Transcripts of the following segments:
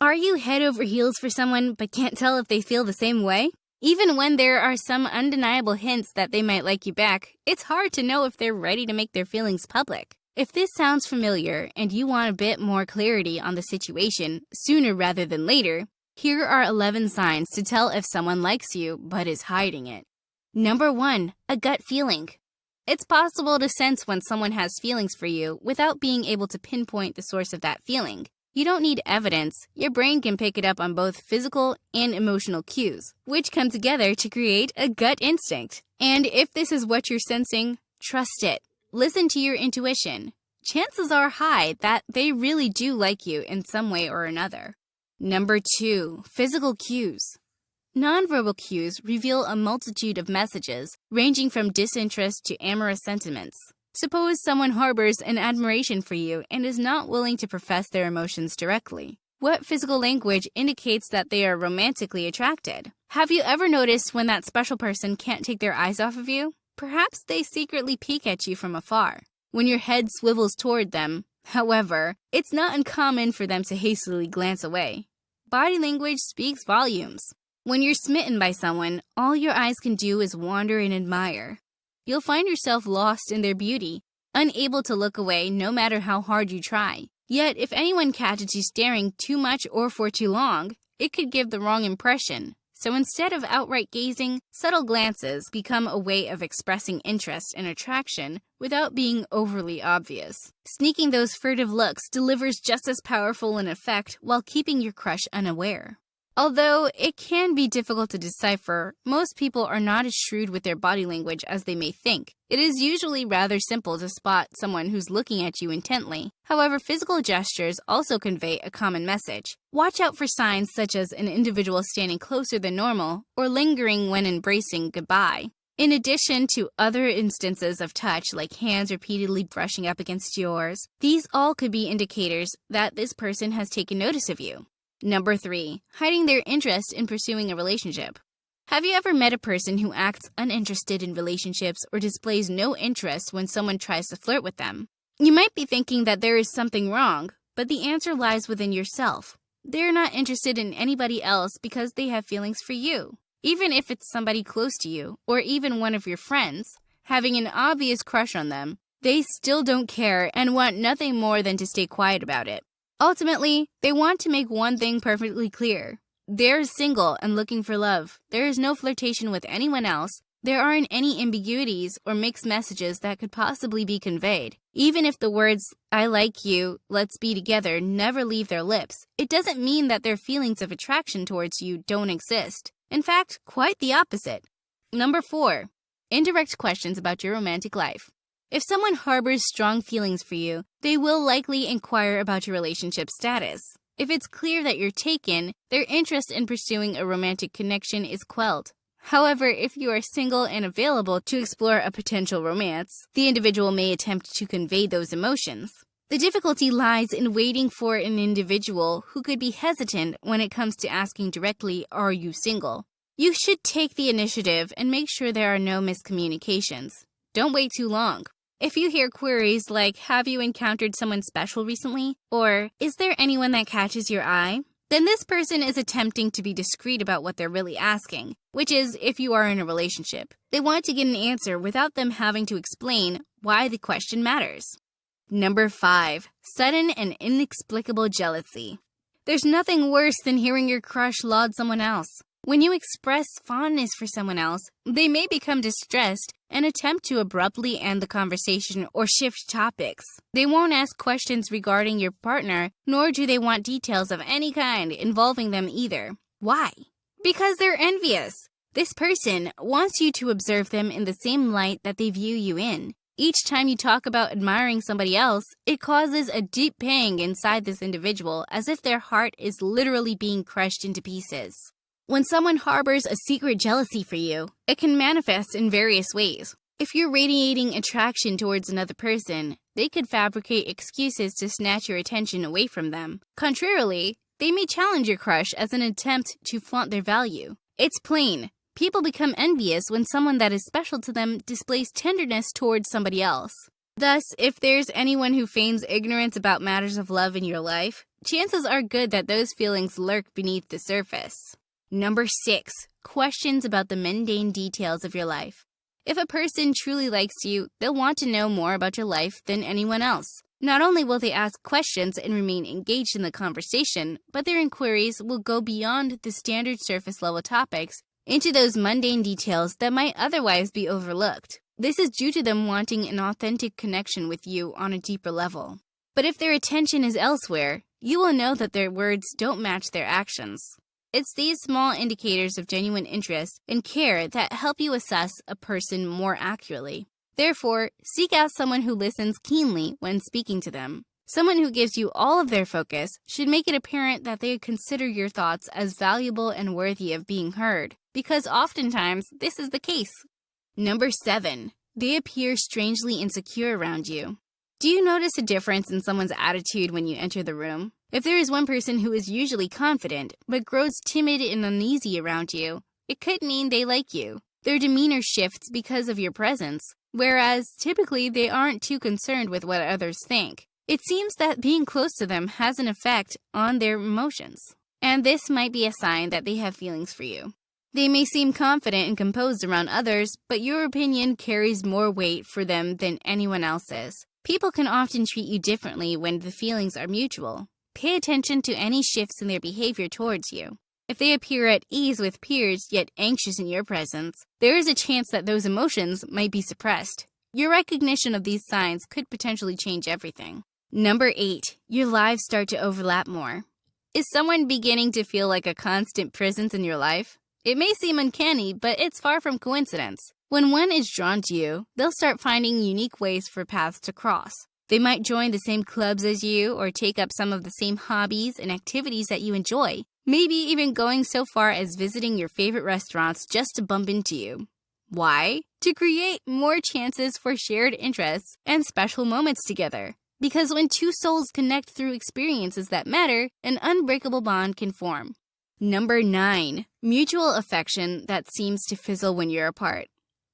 Are you head over heels for someone but can't tell if they feel the same way? Even when there are some undeniable hints that they might like you back, it's hard to know if they're ready to make their feelings public. If this sounds familiar and you want a bit more clarity on the situation sooner rather than later, here are 11 signs to tell if someone likes you but is hiding it. Number 1, a gut feeling. It's possible to sense when someone has feelings for you without being able to pinpoint the source of that feeling. You don't need evidence. Your brain can pick it up on both physical and emotional cues, which come together to create a gut instinct. And if this is what you're sensing, trust it. Listen to your intuition. Chances are high that they really do like you in some way or another. Number 2, physical cues. Nonverbal cues reveal a multitude of messages, ranging from disinterest to amorous sentiments. Suppose someone harbors an admiration for you and is not willing to profess their emotions directly. What physical language indicates that they are romantically attracted? Have you ever noticed when that special person can't take their eyes off of you? Perhaps they secretly peek at you from afar. When your head swivels toward them, however, it's not uncommon for them to hastily glance away. Body language speaks volumes. When you're smitten by someone, all your eyes can do is wander and admire. You'll find yourself lost in their beauty, unable to look away no matter how hard you try. Yet, if anyone catches you staring too much or for too long, it could give the wrong impression. So instead of outright gazing, subtle glances become a way of expressing interest and attraction without being overly obvious. Sneaking those furtive looks delivers just as powerful an effect while keeping your crush unaware. Although it can be difficult to decipher, most people are not as shrewd with their body language as they may think. It is usually rather simple to spot someone who's looking at you intently. However, physical gestures also convey a common message. Watch out for signs such as an individual standing closer than normal or lingering when embracing goodbye. In addition to other instances of touch like hands repeatedly brushing up against yours, these all could be indicators that this person has taken notice of you. Number 3, hiding their interest in pursuing a relationship. Have you ever met a person who acts uninterested in relationships or displays no interest when someone tries to flirt with them? You might be thinking that there is something wrong, but the answer lies within yourself. They're not interested in anybody else because they have feelings for you. Even if it's somebody close to you, or even one of your friends, having an obvious crush on them, they still don't care and want nothing more than to stay quiet about it. Ultimately, they want to make one thing perfectly clear. They're single and looking for love. There is no flirtation with anyone else. There aren't any ambiguities or mixed messages that could possibly be conveyed. Even if the words, "I like you, let's be together," never leave their lips, it doesn't mean that their feelings of attraction towards you don't exist. In fact, quite the opposite. Number 4, indirect questions about your romantic life. If someone harbors strong feelings for you, they will likely inquire about your relationship status. If it's clear that you're taken, their interest in pursuing a romantic connection is quelled. However, if you are single and available to explore a potential romance, the individual may attempt to convey those emotions. The difficulty lies in waiting for an individual who could be hesitant when it comes to asking directly, "Are you single?" You should take the initiative and make sure there are no miscommunications. Don't wait too long. If you hear queries like, "Have you encountered someone special recently?" or "Is there anyone that catches your eye?" then this person is attempting to be discreet about what they're really asking, which is if you are in a relationship. They want to get an answer without them having to explain why the question matters. Number 5, sudden and inexplicable jealousy. There's nothing worse than hearing your crush laud someone else. When you express fondness for someone else, they may become distressed and attempt to abruptly end the conversation or shift topics. They won't ask questions regarding your partner, nor do they want details of any kind involving them either. Why? Because they're envious. This person wants you to observe them in the same light that they view you in. Each time you talk about admiring somebody else, it causes a deep pang inside this individual as if their heart is literally being crushed into pieces. When someone harbors a secret jealousy for you, it can manifest in various ways. If you're radiating attraction towards another person, they could fabricate excuses to snatch your attention away from them. Contrarily, they may challenge your crush as an attempt to flaunt their value. It's plain. People become envious when someone that is special to them displays tenderness towards somebody else. Thus, if there's anyone who feigns ignorance about matters of love in your life, chances are good that those feelings lurk beneath the surface. Number 6, questions about the mundane details of your life. If a person truly likes you, they'll want to know more about your life than anyone else. Not only will they ask questions and remain engaged in the conversation, but their inquiries will go beyond the standard surface-level topics into those mundane details that might otherwise be overlooked. This is due to them wanting an authentic connection with you on a deeper level. But if their attention is elsewhere, you will know that their words don't match their actions. It's these small indicators of genuine interest and care that help you assess a person more accurately. Therefore, seek out someone who listens keenly when speaking to them. Someone who gives you all of their focus should make it apparent that they consider your thoughts as valuable and worthy of being heard, because oftentimes this is the case. Number 7, they appear strangely insecure around you. Do you notice a difference in someone's attitude when you enter the room? If there is one person who is usually confident, but grows timid and uneasy around you, it could mean they like you. Their demeanor shifts because of your presence, whereas typically they aren't too concerned with what others think. It seems that being close to them has an effect on their emotions, and this might be a sign that they have feelings for you. They may seem confident and composed around others, but your opinion carries more weight for them than anyone else's. People can often treat you differently when the feelings are mutual. Pay attention to any shifts in their behavior towards you. If they appear at ease with peers yet anxious in your presence, there is a chance that those emotions might be suppressed. Your recognition of these signs could potentially change everything. Number 8, your lives start to overlap more. Is someone beginning to feel like a constant presence in your life? It may seem uncanny, but it's far from coincidence. When one is drawn to you, they'll start finding unique ways for paths to cross. They might join the same clubs as you or take up some of the same hobbies and activities that you enjoy, maybe even going so far as visiting your favorite restaurants just to bump into you. Why? To create more chances for shared interests and special moments together. Because when two souls connect through experiences that matter, an unbreakable bond can form. Number 9, mutual affection that seems to fizzle when you're apart.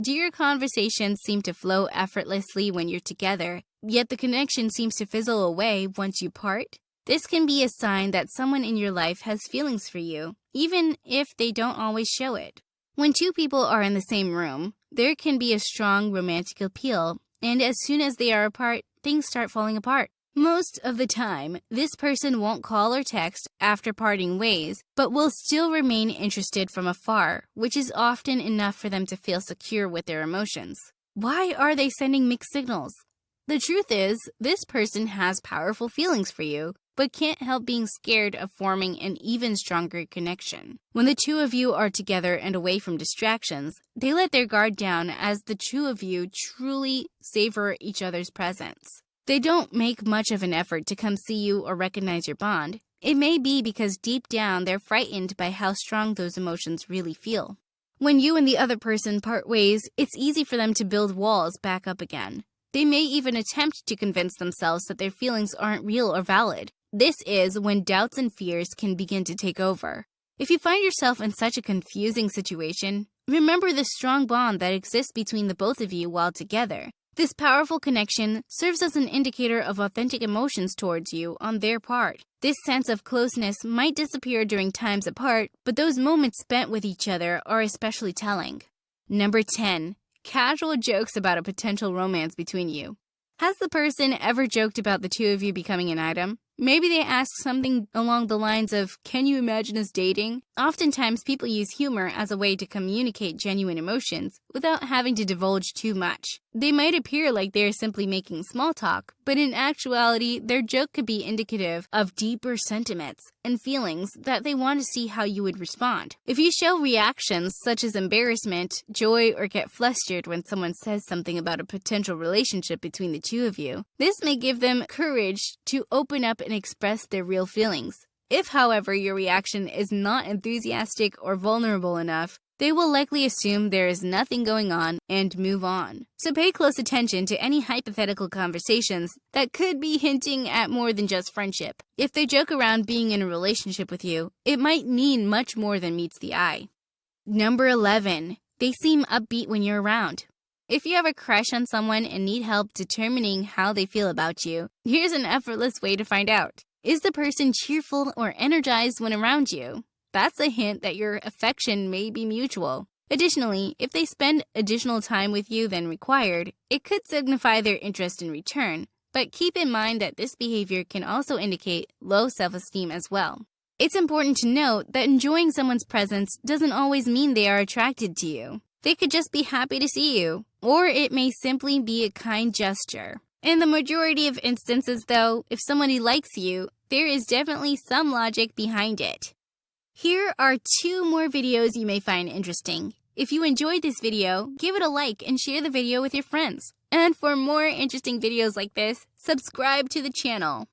Do your conversations seem to flow effortlessly when you're together, yet the connection seems to fizzle away once you part? This can be a sign that someone in your life has feelings for you, even if they don't always show it. When two people are in the same room, there can be a strong romantic appeal, and as soon as they are apart, things start falling apart. Most of the time, this person won't call or text after parting ways, but will still remain interested from afar, which is often enough for them to feel secure with their emotions. Why are they sending mixed signals? The truth is, this person has powerful feelings for you, but can't help being scared of forming an even stronger connection. When the two of you are together and away from distractions, they let their guard down as the two of you truly savor each other's presence. They don't make much of an effort to come see you or recognize your bond. It may be because deep down they're frightened by how strong those emotions really feel. When you and the other person part ways, it's easy for them to build walls back up again. They may even attempt to convince themselves that their feelings aren't real or valid. This is when doubts and fears can begin to take over. If you find yourself in such a confusing situation, remember the strong bond that exists between the both of you while together. This powerful connection serves as an indicator of authentic emotions towards you on their part. This sense of closeness might disappear during times apart, but those moments spent with each other are especially telling. Number 10, casual jokes about a potential romance between you. Has the person ever joked about the two of you becoming an item? Maybe they asked something along the lines of, "Can you imagine us dating?" Oftentimes, people use humor as a way to communicate genuine emotions without having to divulge too much. They might appear like they are simply making small talk, but in actuality, their joke could be indicative of deeper sentiments and feelings that they want to see how you would respond. If you show reactions such as embarrassment, joy, or get flustered when someone says something about a potential relationship between the two of you, this may give them courage to open up and express their real feelings. If, however, your reaction is not enthusiastic or vulnerable enough, they will likely assume there is nothing going on and move on. So pay close attention to any hypothetical conversations that could be hinting at more than just friendship. If they joke around being in a relationship with you, it might mean much more than meets the eye. Number 11, they seem upbeat when you're around. If you have a crush on someone and need help determining how they feel about you, here's an effortless way to find out. Is the person cheerful or energized when around you? That's a hint that your affection may be mutual. Additionally, if they spend additional time with you than required, it could signify their interest in return. But keep in mind that this behavior can also indicate low self-esteem as well. It's important to note that enjoying someone's presence doesn't always mean they are attracted to you. They could just be happy to see you, or it may simply be a kind gesture. In the majority of instances, though, if somebody likes you, there is definitely some logic behind it. Here are 2 more videos you may find interesting. If you enjoyed this video, give it a like and share the video with your friends. And for more interesting videos like this, subscribe to the channel.